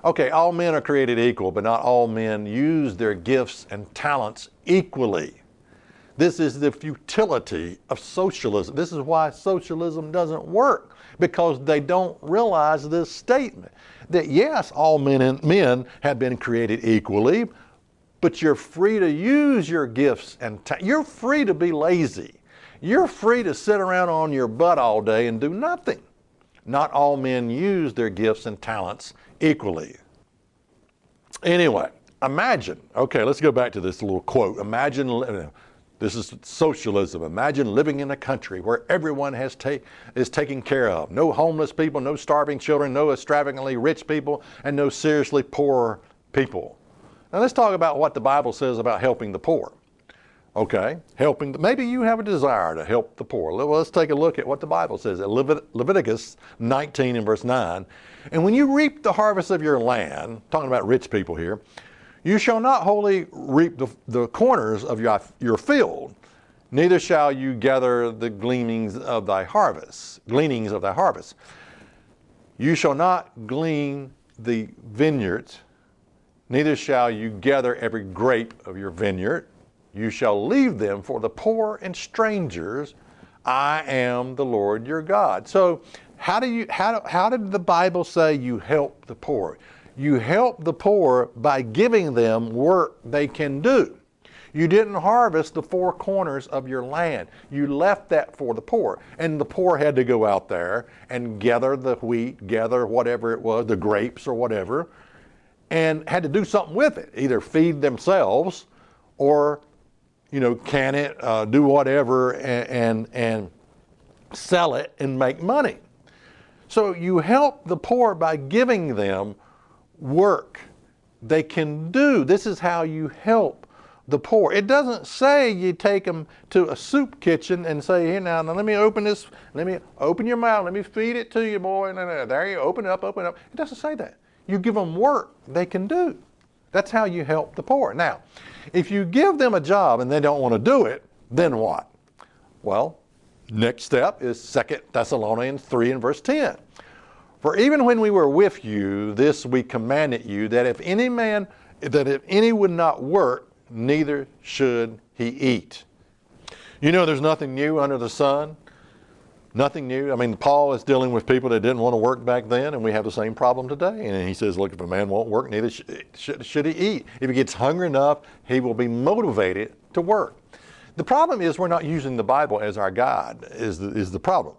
Okay, all men are created equal, but not all men use their gifts and talents equally. This is the futility of socialism. This is why socialism doesn't work, because they don't realize this statement. That yes, all men have been created equally, but you're free to use your gifts and you're free to be lazy. You're free to sit around on your butt all day and do nothing. Not all men use their gifts and talents equally. Anyway, imagine, okay, let's go back to this little quote. Imagine, this is socialism. Imagine living in a country where everyone is taken care of. No homeless people, no starving children, no extravagantly rich people, and no seriously poor people. Now let's talk about what the Bible says about helping the poor. Okay, maybe you have a desire to help the poor. Let's take a look at what the Bible says at Leviticus 19 and verse 9. And when you reap the harvest of your land, talking about rich people here, you shall not wholly reap the corners of your field, neither shall you gather the gleanings of thy harvest. You shall not glean the vineyards, neither shall you gather every grape of your vineyard. You shall leave them for the poor and strangers. I am the Lord your God. So how did the Bible say you help the poor? You help the poor by giving them work they can do. You didn't harvest the four corners of your land. You left that for the poor. And the poor had to go out there and gather the wheat, gather whatever it was, the grapes or whatever, and had to do something with it. Either feed themselves or can it, do whatever and sell it and make money. So you help the poor by giving them work they can do. This is how you help the poor. It doesn't say you take them to a soup kitchen and say, here now let me open this, let me open your mouth, let me feed it to you, boy. No, there you open it up. It doesn't say that. You give them work they can do. That's how you help the poor. Now, if you give them a job and they don't want to do it, then what? Well, next step is 2 Thessalonians 3 and verse 10. For even when we were with you, this we commanded you, that if any would not work, neither should he eat. There's nothing new under the sun. Nothing new. I mean, Paul is dealing with people that didn't want to work back then, and we have the same problem today. And he says, look, if a man won't work, neither should he eat. If he gets hungry enough, he will be motivated to work. The problem is we're not using the Bible as our guide, is the problem.